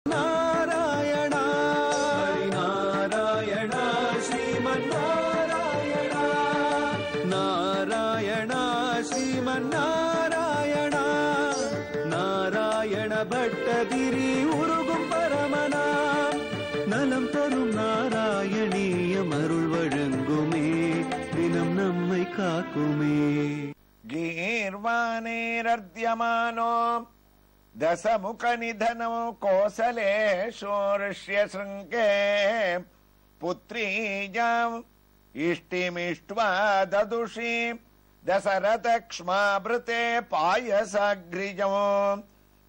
நாராயணா நாராயணா ஸ்ரீமன் நாராயணா நாராயணா ஸ்ரீமன் நாராயணா நாராயண பட்டதிரி உருகும் பரமனா நலம் தரும் நாராயணீயம் அருள் வழங்குமே தினம் நம்மை காக்குமே. गीर्वाणेरर्ध्यमानो दशमुखनिधनो कोसलेषु ऋष्यशृङ्गे पुत्रीजाम् इष्टिमिष्ट्वा ददुषी दशरथक्ष्माभृते पायसाग्रिजो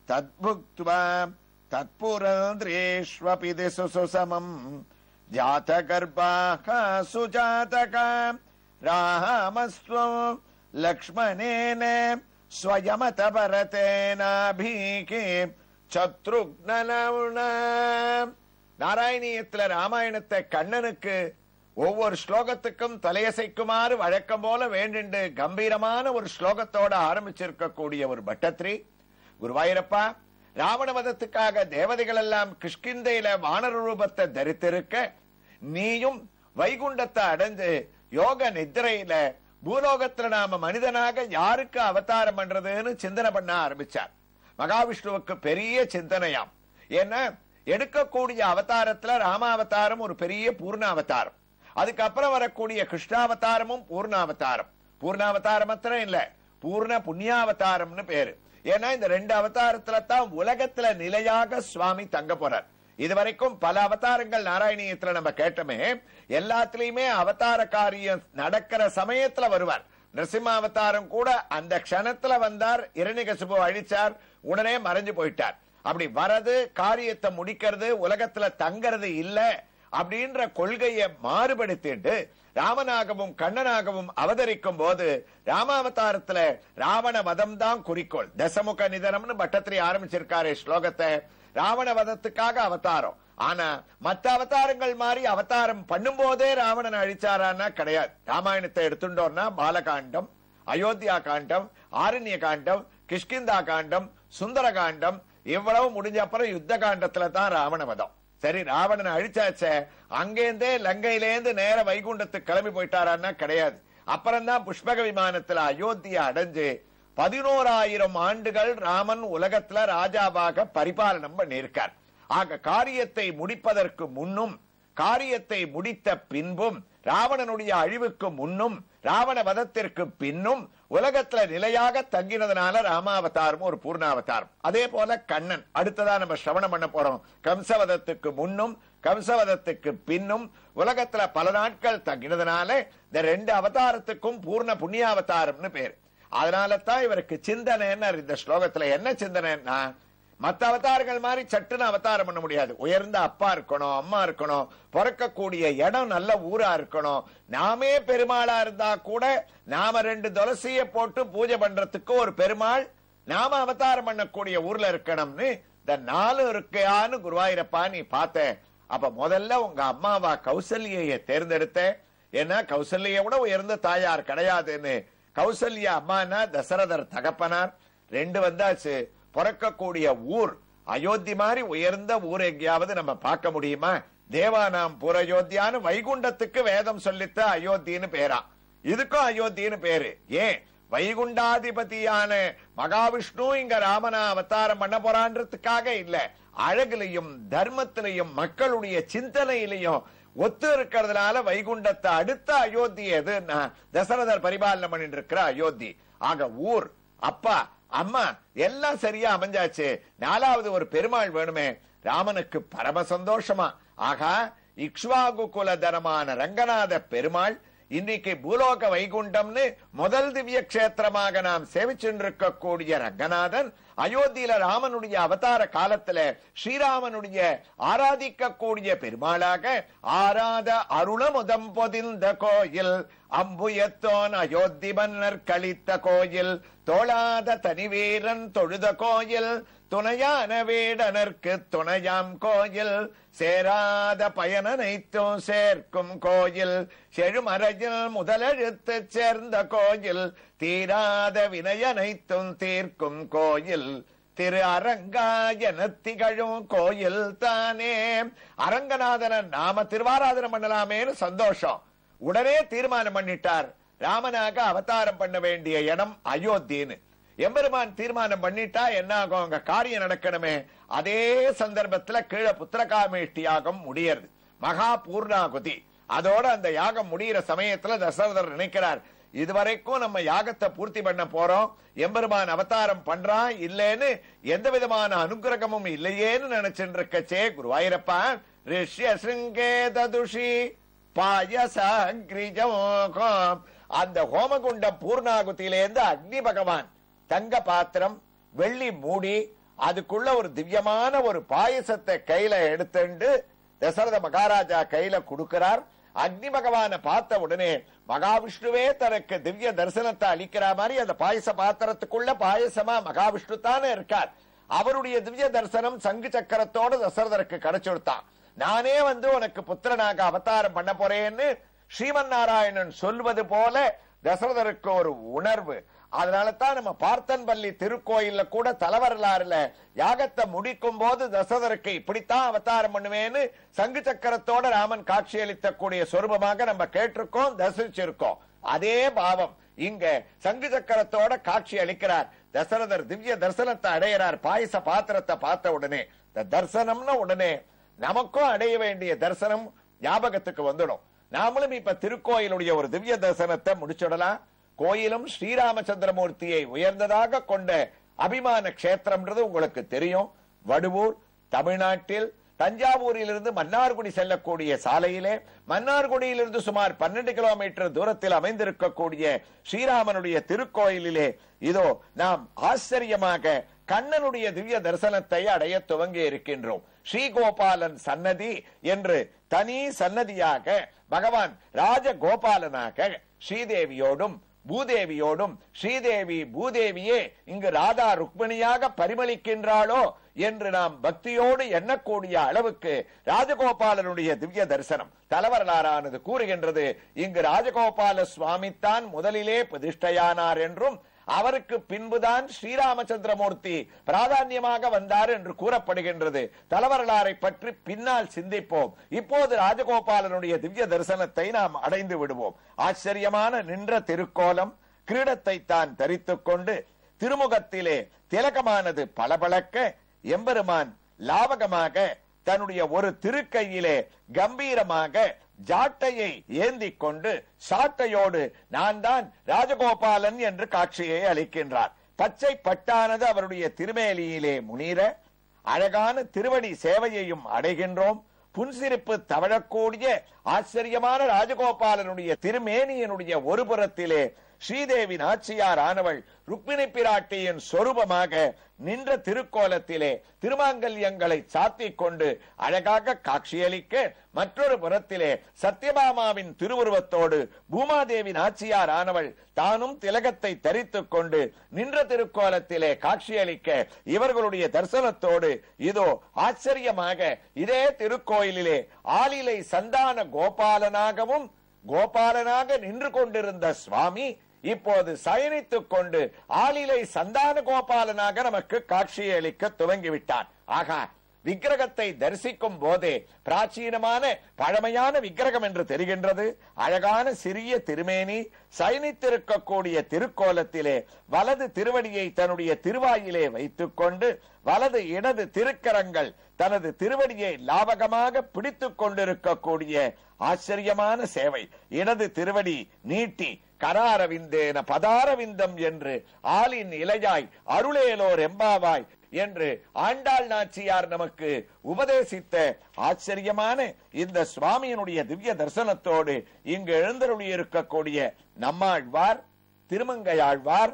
तद्भुक्त्वा तत्पुरन्द्रेष्वपि दिशु सुसमम् जातगर्भाः सुजातका रामस्त्वं लक्ष्मणेन स्वयमत भरतेनाभीके சத்ருக்னலவுண. நாராயணியத்துல ராமாயணத்தை கண்ணனுக்கு ஒவ்வொரு ஸ்லோகத்துக்கும் தலையசைக்குமாறு வழக்கம் போல வேண்டிண்டு கம்பீரமான ஒரு ஸ்லோகத்தோட ஆரம்பிச்சிருக்கக்கூடிய ஒரு பட்டத்ரி, குருவாயூரப்பா, ராவணவதத்துக்காக தேவதைகள் எல்லாம் கிஷ்கிந்தையில வானர ரூபத்தை தரித்திருக்க நீயும் வைகுண்டத்தை அடைஞ்சு யோக நித்திரையில பூலோகத்துல நாம மனிதனாக யாருக்கு அவதாரம் பண்றதுன்னு சிந்தனை பண்ண ஆரம்பிச்சார். மகாவிஷ்ணுவுக்கு பெரிய சிந்தனையாம். ஏன்னா எடுக்கக்கூடிய அவதாரத்துல ராமாவதாரம் ஒரு பெரிய பூர்ண அவதாரம், அதுக்கப்புறம் வரக்கூடிய கிருஷ்ணாவதாரமும் பூர்ணாவதாரம். பூர்ணாவதாரம் மாத்திரம் இல்ல, பூர்ண புண்ணியாவதாரம்னு பேரு. ஏன்னா இந்த ரெண்டு அவதாரத்துல தான் உலகத்துல நிலையாக சுவாமி தங்க போறார். இதுவரைக்கும் பல அவதாரங்கள் நாராயணியத்துல நம்ம கேட்டோமே, எல்லாத்திலயுமே அவதார காரியம் நடக்கிற சமயத்துல வருவார். நரசிம்ம அவதாரம் கூட அந்த க்ஷணத்துல வந்தார், இரணிகசிபு அழிச்சார், உடனே மறைஞ்சு போயிட்டார். அப்படி வரது காரியத்தை முடிக்கிறது, உலகத்துல தங்கறது இல்ல அப்படின்ற கொள்கையை மாறுபடுத்திட்டு ராமனாகவும் கண்ணனாகவும் அவதரிக்கும் போது ராமாவதாரத்துல ராவண வதம் தான் குறிக்கோள். தசமுக நிதனம்னு பட்டத்திரி ஆரம்பிச்சிருக்காரு ஸ்லோகத்தை. ராவண வதத்துக்காக அவதாரம். ஆனா மற்ற அவதாரங்கள் மாதிரி அவதாரம் பண்ணும் போதே ராவணன் அழிச்சாரான்னா கிடையாது. ராமாயணத்தை எடுத்துட்டோம்னா பாலகாண்டம், அயோத்தியா காண்டம், ஆரண்ய காண்டம், கிஷ்கிந்தா காண்டம், சுந்தர காண்டம், இவ்வளவு முடிஞ்ச அப்புறம் யுத்த காண்டத்துல தான் ராவண வதம். சரி, ராவணனை அழிச்சாச்ச, அங்கேருந்தே லங்கையிலேந்து நேர வைகுண்டத்துக்கு கிளம்பி போயிட்டாரான்னா கிடையாது. அப்புறம்தான் புஷ்பக விமானத்துல அயோத்தியா அடைஞ்சு 11,000 ஆண்டுகள் ராமன் உலகத்துல ராஜாவாக பரிபாலனம் பண்ணியிருக்கார். ஆக காரியத்தை முடிப்பதற்கு முன்னும் காரியத்தை முடித்த பின்பும் ராவணனுடைய அழிவுக்கு முன்னும் ராவண வதத்திற்கு பின்னும் உலகத்துல நிலையாக தங்கினதுனால ராமாவதாரம் ஒரு பூர்ணாவதாரம். அதே போல கண்ணன் அடுத்ததா நம்ம சிரவணம் பண்ண போறோம். கம்சவதத்துக்கு முன்னும் கம்சவதத்துக்கு பின்னும் உலகத்துல பல நாட்கள் தங்கினதுனால இந்த ரெண்டு அவதாரத்துக்கும் பூர்ண புண்ணியாவதாரம்னு பேர். அதனால தான் இவருக்கு சிந்தனைன்னு இந்த ஸ்லோகத்துல என்ன சிந்தனைன்னா, மத்த அவதாரங்கள் மாதிரி சட்டுன்னு அவதாரம் பண்ண முடியாது. உயர்ந்த அப்பா இருக்கணும், அம்மா இருக்கணும், பிறக்கக்கூடிய இடம் நல்ல ஊரா இருக்கணும். நாமே பெருமாளா இருந்தா கூட நாம 2 துளசிய போட்டு பூஜை பண்றதுக்கு ஒரு பெருமாள் நாம அவதாரம் பண்ணக்கூடிய ஊர்ல இருக்கணும்னு இந்த 4 இருக்கையான்னு குருவாயூரப்பா நீ பார்த்த. அப்ப முதல்ல உங்க அம்மாவா கௌசல்யை தேர்ந்தெடுத்த. ஏன்னா கௌசல்யை விட உயர்ந்த தாயார் கிடையாதுன்னு. கௌசல்யா அம்மானா தசரதர் தகப்பனார். 2 வந்தாச்சு. பிறக்கக்கூடிய ஊர் அயோத்தி மாதிரி உயர்ந்த ஊர் எங்கேயாவது நம்ம பார்க்க முடியுமா? தேவானாம் புரயோத்தியான்னு வைகுண்டத்துக்கு வேதம் சொல்லித்த அயோத்தின்னு பேரா. இதுக்கும் அயோத்தின்னு பேரு. ஏன்? வைகுண்டாதிபதியான மகாவிஷ்ணு இங்க ராமனா அவதாரம் பண்ண போறான்றதுக்காக இல்ல, அழகுலையும் தர்மத்திலையும் மக்களுடைய சிந்தனையிலையும் ஒத்து இருக்கிறதுனால வைகுண்டத்தை அடுத்த அயோத்தி எதுன்னா தசரதர் பரிபாலனம் பண்ணிட்டு இருக்கிற அயோத்தி. ஆக ஊர், அப்பா, அம்மா எல்லாம் சரியா அமைஞ்சாச்சு. 4வது ஒரு பெருமாள் வேணுமே. ராமனுக்கு பரம சந்தோஷமா. ஆகா, இக்ஷ்வாகு குலதனமான ரங்கநாத பெருமாள் இன்னைக்கு பூலோக வைகுண்டம்னு முதல் திவ்ய கஷேத்திரமாக நாம் சேவிச்சுருக்கக்கூடிய ரங்கநாதன் அயோத்தியில ராமனுடைய அவதார காலத்துல ஸ்ரீராமனுடைய ஆராதிக்கக்கூடிய பெருமாளாக ஆராத அருளமுதம் பொதிந்த கோயில் அம்புயத்தோன் அயோத்தி மன்னர் கழித்த கோயில் தோளாத தனிவீரன் தொழுத கோயில் துணையான வேடனர்க்கு துணையாம் கோயில் சேராத பயனனைத்தும் சேர்க்கும் கோயில் செழுமறையில் முதலெழுத்து சேர்ந்த கோயில் தீராத வினையனைத்தும் தீர்க்கும் கோயில் திரு அரங்காயன திகழும் கோயில் தானே. அரங்கநாதன நாம திருவாராதனம் பண்ணலாமேன்னு சந்தோஷம். உடனே தீர்மானம் பண்ணிட்டார், ராமனாக அவதாரம் பண்ண வேண்டிய இடம் அயோத்தின்னு. எம்பெருமான் தீர்மானம் பண்ணிட்டா என்ன ஆகும், அங்க காரியம் நடக்கணுமே. அதே சந்தர்ப்பத்துல கீழே புத்திரகாமேஷ்டி யாகம் முடியறது, மகா பூர்ணாகுதி. அதோட அந்த யாகம் முடிகிற சமயத்துல தசரதர் நினைக்கிறார், இதுவரைக்கும் நம்ம யாகத்தை பூர்த்தி பண்ண போறோம், எம்பெருமான் அவதாரம் பண்றான் இல்லேன்னு எந்த விதமான அனுகிரகமும் இல்லையேன்னு நினைச்சுட்டு இருக்கச்சே, குருவாயிரப்பா ரிஷ்ய சிங்கேததுஷி பாயசாங்கிரிஜம், அந்த ஹோமகுண்ட பூர்ணாகுதியிலேருந்து அக்னி பகவான் தங்க பாத்திரம் வெள்ளி மூடி அதுக்குள்ள ஒரு திவ்யமான ஒரு பாயசத்தை கையில எடுத்துண்டு தசரத மகாராஜா கையில கொடுக்கிறார். அக்னி பகவான பார்த்த உடனே மகாவிஷ்ணுவே தனக்கு திவ்ய தரிசனத்தை அளிக்கிற மாதிரி அந்த பாயச பாத்திரத்துக்குள்ள பாயசமா மகாவிஷ்ணு தானே இருக்கார். அவருடைய திவ்ய தரிசனம் சங்கு சக்கரத்தோட தசரதருக்கு கிடைச்சுடுத்தான். நானே உனக்கு புத்திரனாக அவதாரம் பண்ண போறேன்னு ஸ்ரீமன் நாராயணன் சொல்வது போல தசரதருக்கு ஒரு உணர்வு. அதனால தான் நம்ம பார்த்தன்பள்ளி திருக்கோயில்ல கூட தலைவரலாறுல யாகத்தை முடிக்கும் போது தசரதருக்கு இப்படித்தான் அவதாரம் பண்ணுவேன்னு சங்கு சக்கரத்தோட ராமன் காட்சியளித்த கூடிய சொரூபமாக நம்ம கேட்டிருக்கோம், தரிசிச்சிருக்கோம். அதே பாவம் இங்க சங்கு சக்கரத்தோட காட்சி அளிக்கிறார். தசரதர் திவ்ய தரிசனத்தை அடையிறார். பாயச பாத்திரத்தை பார்த்த உடனே இந்த தரிசனம்னு உடனே நமக்கும் அடைய வேண்டிய தரிசனம் ஞாபகத்துக்கு வந்துடும். நாமளும் இப்ப திருக்கோயிலுடைய ஒரு திவ்ய தரிசனத்தை முடிச்சுடலாம். கோயிலும் ஸ்ரீராமச்சந்திரமூர்த்தியை உயர்ந்ததாக கொண்ட அபிமான கஷேத்திரம்ன்றது உங்களுக்கு தெரியும். வடுவூர் தமிழ்நாட்டில் தஞ்சாவூரிலிருந்து மன்னார்குடி செல்லக்கூடிய சாலையிலே மன்னார்குடியிலிருந்து சுமார் 12 கிலோமீட்டர் தூரத்தில் அமைந்திருக்கக்கூடிய ஸ்ரீராமனுடைய திருக்கோயிலிலே இதோ நாம் ஆச்சரியமாக கண்ணனுடைய திவ்ய தரிசனத்தை அடைய துவங்கி இருக்கின்றோம். ஸ்ரீகோபாலன் சன்னதி என்று தனி சன்னதியாக பகவான் ராஜகோபாலனாக ஸ்ரீதேவியோடும் பூதேவியோடும், ஸ்ரீதேவி பூதேவியே இங்கு ராதா ருக்மிணியாக பரிமளிக்கின்றாளோ என்று நாம் பக்தியோடு எண்ணக்கூடிய அளவுக்கு ராஜகோபாலனுடைய திவ்ய தரிசனம் தலவரலாறானது கூறுகின்றது. இங்கு ராஜகோபால சுவாமித்தான் முதலிலே பிரதிஷ்டையானார் என்றும் அவருக்கு பின்புதான் ஸ்ரீராமச்சந்திரமூர்த்தி பிராதான்யமாக வந்தார் என்று கூறப்படுகின்றது. தலவரலாறை பற்றி பின்னால் சிந்திப்போம். இப்போது ராஜகோபாலனுடைய திவ்ய தரிசனத்தை நாம் அடைந்து விடுவோம். ஆச்சரியமான நின்ற திருக்கோலம், கிரீடத்தை தான் தரித்துக் கொண்டு திருமுகத்திலே திலகமானது பளபளக்க எம்பெருமான் லாவகமாக தன்னுடைய ஒரு திருக்கையிலே கம்பீரமாக ஜாட்டையை ஏந்தி கொண்டு சாட்டையோடு நான் தான் ராஜகோபாலன் என்று காட்சியை அளிக்கின்றார். பச்சை பட்டானது அவருடைய திருமேலியிலே முனீர அழகான திருவடி சேவையையும் அடைகின்றோம். புன்சிரிப்பு தவழக்கூடிய ஆச்சரியமான ராஜகோபாலனுடைய திருமேனியனுடைய ஒரு புறத்திலே ஸ்ரீதேவி நாச்சியார் ஆனவள் ருக்மிணி பிராட்டியின் சொரூபமாக நின்ற திருக்கோலத்திலே திருமாங்கல்யங்களை சாத்திக் கொண்டு அழகாக காட்சியளிக்க, மற்றொரு புறத்திலே சத்யபாமாவின் திருவுருவத்தோடு பூமாதேவி நாச்சியார் ஆனவள் தானும் திலகத்தை தரித்துக் கொண்டு நின்ற திருக்கோலத்திலே காட்சியளிக்க, இவர்களுடைய தரிசனத்தோடு இதோ ஆச்சரியமாக இதே திருக்கோயிலிலே ஆலிலை சந்தான கோபாலனாகவும் கோபாலனாக நின்று கொண்டிருந்த சுவாமி இப்போது சயனித்துக் கொண்டு ஆலிலை சந்தான கோபாலனாக நமக்கு காட்சியை அளிக்க துவங்கிவிட்டான். ஆகா, விக்கிரகத்தை தரிசிக்கும் போதே பிராச்சீனமான பழமையான விக்கிரகம் என்று தெரிகின்றது. அழகான சிறிய திருமேனி சயனித்திருக்கக்கூடிய திருக்கோலத்திலே வலது திருவடியை தன்னுடைய திருவாயிலே வைத்துக் கொண்டு வலது இடது திருக்கரங்கள் தனது திருவடியை லாவகமாக பிடித்துக் கொண்டிருக்கக்கூடிய ஆச்சரியமான சேவை. இடது திருவடி நீட்டி கராரவிந்தேன பதாரவிந்தம் என்று ஆலின் இலையாய் அருளேலோர் எம்பாவாய் என்று ஆண்டாள் நாச்சியார் நமக்கு உபதேசித்த ஆச்சரியமான இந்த சுவாமியினுடைய திவ்ய தரிசனத்தோடு இங்கு எழுந்தருளி இருக்கக்கூடிய நம்மாழ்வார், திருமங்கையாழ்வார்,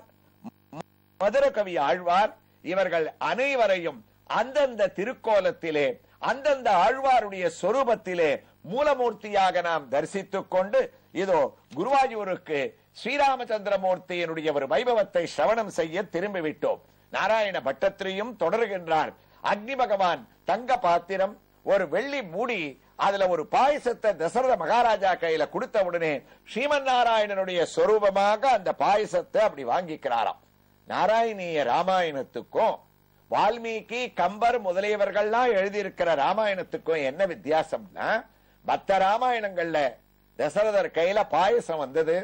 மதுரகவி ஆழ்வார் இவர்கள் அனைவரையும் அந்தந்த திருக்கோலத்திலே அந்தந்த ஆழ்வாருடைய சொரூபத்திலே மூலமூர்த்தியாக நாம் தரிசித்துக் கொண்டு இதோ குருவாயூருக்கு ஸ்ரீராமச்சந்திரமூர்த்தியினுடைய ஒரு வைபவத்தை சிரவணம் செய்ய திரும்பிவிட்டோம். நாராயண பட்டத்திரியும் தொடர்கின்றார். அக்னி பகவான் தங்க பாத்திரம், ஒரு வெள்ளி மூடி, அதுல ஒரு பாயசத்தை தசரத மகாராஜா கையில கொடுத்த உடனே ஸ்ரீமன் நாராயணனுடைய சொரூபமாக அந்த பாயசத்தை அப்படி வாங்கிக்கிறாராம். நாராயணீய ராமாயணத்துக்கும் வால்மீகி, கம்பர் முதலியவர்கள்லாம் எழுதியிருக்கிற ராமாயணத்துக்கும் என்ன வித்தியாசம்னா, மத்த ராமாயணங்கள்ல தசரதர் கையில பாயசம் வந்தது,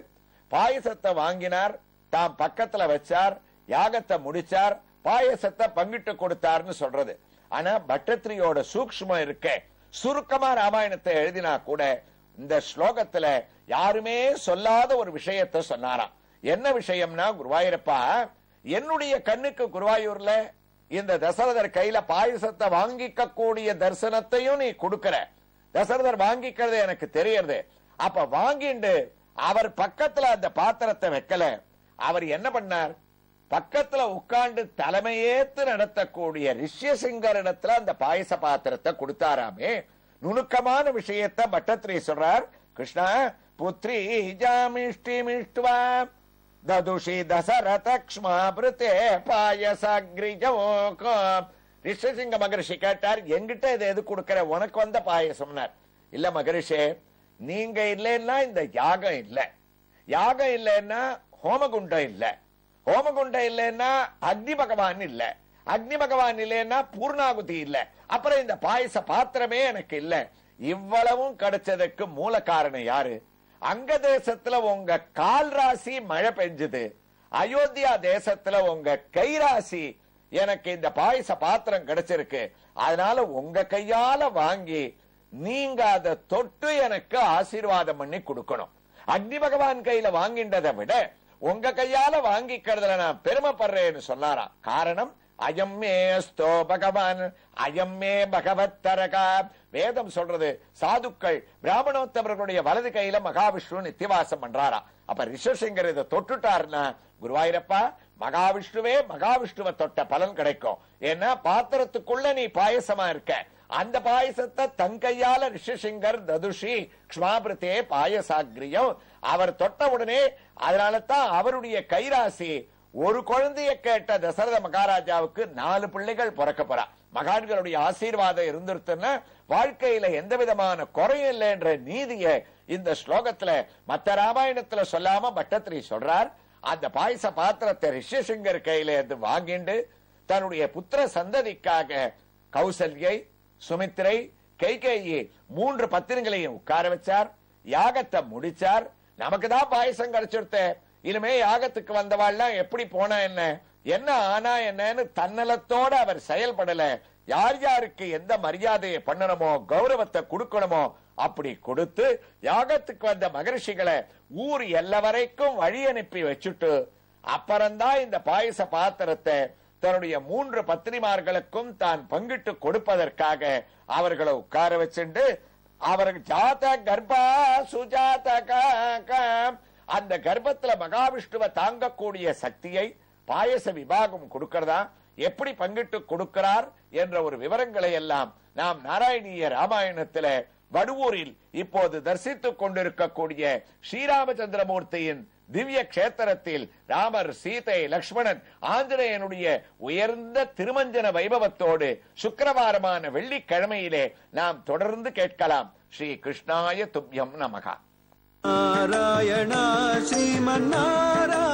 பாயசத்தை வாங்கினார், தாம் பக்கத்துல வச்சார், யாகத்தை முடிச்சார், பாயசத்தை பங்கிட்டு கொடுத்தார்னு சொல்றது. ஆனா பட்டத்திரியோட சூக்ஷ்மம் இருக்க, சுருக்கமா ராமாயணத்தை எழுதினா கூட இந்த ஸ்லோகத்துல யாருமே சொல்லாத ஒரு விஷயத்தை சொன்னாராம். என்ன விஷயம்னா, குருவாயூரப்பா, என்னுடைய கண்ணுக்கு குருவாயூர்ல இந்த தசரதர் கையில பாயசத்தை வாங்கிக்க கூடிய தரிசனத்தையும் நீ கொடுக்கிற. தசரதர் வாங்கிக்கிறது எனக்கு தெரியறது. அப்ப வாங்கிண்டு அவர் பக்கத்துல அந்த பாத்திரத்தை வைக்கல, அவர் என்ன பண்ணார், பக்கத்துல உட்கார்ந்து தலைமையேத்து நடத்தக்கூடிய ரிஷ்யசிங்கர் இடத்துல அந்த பாயச பாத்திரத்தை கொடுத்தாராமே. நுணுக்கமான விஷயத்தை பட்டத்திரி சொல்றார். கிருஷ்ணா புத்ரி ஜாமிஷ்டி மிஷ்டுவா ததுஷி தசரத க்ஷ்மாப்ருதே பாயசாக்ரிஜோகோ. ரிஷ்யசிங்க மகரிஷி கேட்டார், எங்கிட்ட இதை எது கொடுக்கிற, உனக்கு வந்த பாயசம்னார். இல்ல மகரிஷே, நீங்க இல்லைன்னா இந்த யாகம் இல்ல, யாகம் இல்லைன்னா ஹோமகுண்டம் இல்ல, ஹோமகுண்டம் இல்லைன்னா அக்னி பகவான் இல்ல, அக்னி பகவான் இல்லைன்னா பூர்ணாகுதி இல்ல, அப்புறம் இந்த பாயச பாத்திரமே எனக்கு இல்ல. இவ்வளவும் கிடைச்சதுக்கு மூல காரணம் யாரு? அங்க தேசத்துல உங்க கால் ராசி மழை பெஞ்சது, அயோத்தியா தேசத்துல உங்க கை ராசி எனக்கு இந்த பாயச பாத்திரம் கிடைச்சிருக்கு. அதனால உங்க கையால வாங்கி நீங்க அதை தொட்டு எனக்கு ஆசீர்வாதம் பண்ணி கொடுக்கணும். அக்னி பகவான் கையில வாங்கின்றதை விட உங்க கையால வாங்கிக்கிறதுல நான் பெருமைப்படுறேன்னு சொன்னாராம். காரணம், அயம்மே ஸ்தோ பகவான் அயம்மே பகவத்தரகா. வேதம் சொல்றது, சாதுக்கள் பிராமணோத்தமர்களுடைய வலது கையில மகாவிஷ்ணு நித்தியவாசம் பண்றாரா. அப்ப ரிஷசிங்கர் இதை தொட்டுட்டாருன்னா, குருவாயூரப்பா, மகாவிஷ்ணுவே மகாவிஷ்ணுவை தொட்ட பலன் கிடைக்கும். ஏன்னா பாத்திரத்துக்குள்ள நீ பாயசமா இருக்க, அந்த பாயசத்தை தன் கையால ரிஷசிங்கர் ததுஷி க்ஷ்மாபிருத்தே பாயசாக்ரியம் அவர் தொட்ட உடனே, அதனால தான் அவருடைய கைராசி ஒரு குழந்தைய கேட்ட தசரத மகாராஜாவுக்கு 4 பிள்ளைகள் பிறக்க போறா. மகான்களுடைய ஆசீர்வாதம் இருந்துருத்துன்னா வாழ்க்கையில எந்த விதமான குறையும் இல்லை என்ற நீதியை இந்த ஸ்லோகத்துல மத்த ராமாயணத்துல சொல்லாம பட்டத்திரி சொல்றார். அந்த பாயச பாத்திரத்தை ரிஷசிங்கர் கையில இருந்து வாங்கிண்டு தன்னுடைய புத்திர சந்ததிக்காக கௌசல்யை, சுமித்திரை, கைகேயி 3 பத்தினிகளையும் உட்கார வச்சார். யாகத்தை முடிச்சார். நமக்கு தான் பாயசம் கிடைச்சிருத்த, இனிமே யாகத்துக்கு வந்தவாள்லாம் எப்படி போனா என்ன, என்ன ஆனா என்னன்னு தன்னலத்தோட அவர் செயல்படல. யார் யாருக்கு எந்த மரியாதையை பண்ணணுமோ, கௌரவத்தை கொடுக்கணுமோ அப்படி கொடுத்து யாகத்துக்கு வந்த மகரிஷிகளை ஊர் எல்லை வரைக்கும் வழி அனுப்பி வச்சுட்டு அப்புறம்தான் இந்த பாயச பாத்திரத்தை தன்னுடைய 3 பத்தினிமார்களுக்கும் தான் பங்கிட்டு கொடுப்பதற்காக அவர்களை உட்கார வச்சுண்டு, அவர்கள் ஜாத கர்ப்பா சுஜாத அந்த கர்ப்பத்துல மகாவிஷ்ணுவை தாங்கக்கூடிய சக்தியை பாயச விபாகம் கொடுக்கிறதா, எப்படி பங்கிட்டு கொடுக்கிறார் என்ற ஒரு விவரங்களை எல்லாம் நாம் நாராயணீய ராமாயணத்தில வடுவூரில் இப்போது தரிசித்துக் கொண்டிருக்கக்கூடிய ஸ்ரீராமச்சந்திரமூர்த்தியின் திவ்ய கஷேத்திரத்தில் ராமர், சீதை, லக்ஷ்மணன், ஆஞ்சநேயனுடைய உயர்ந்த திருமஞ்சன வைபவத்தோடு சுக்கிரவாரமான வெள்ளிக்கிழமையிலே நாம் தொடர்ந்து கேட்கலாம். ஸ்ரீ கிருஷ்ணாய துப்யம் நமகா. நாராயணா ஸ்ரீமன் நாராயண.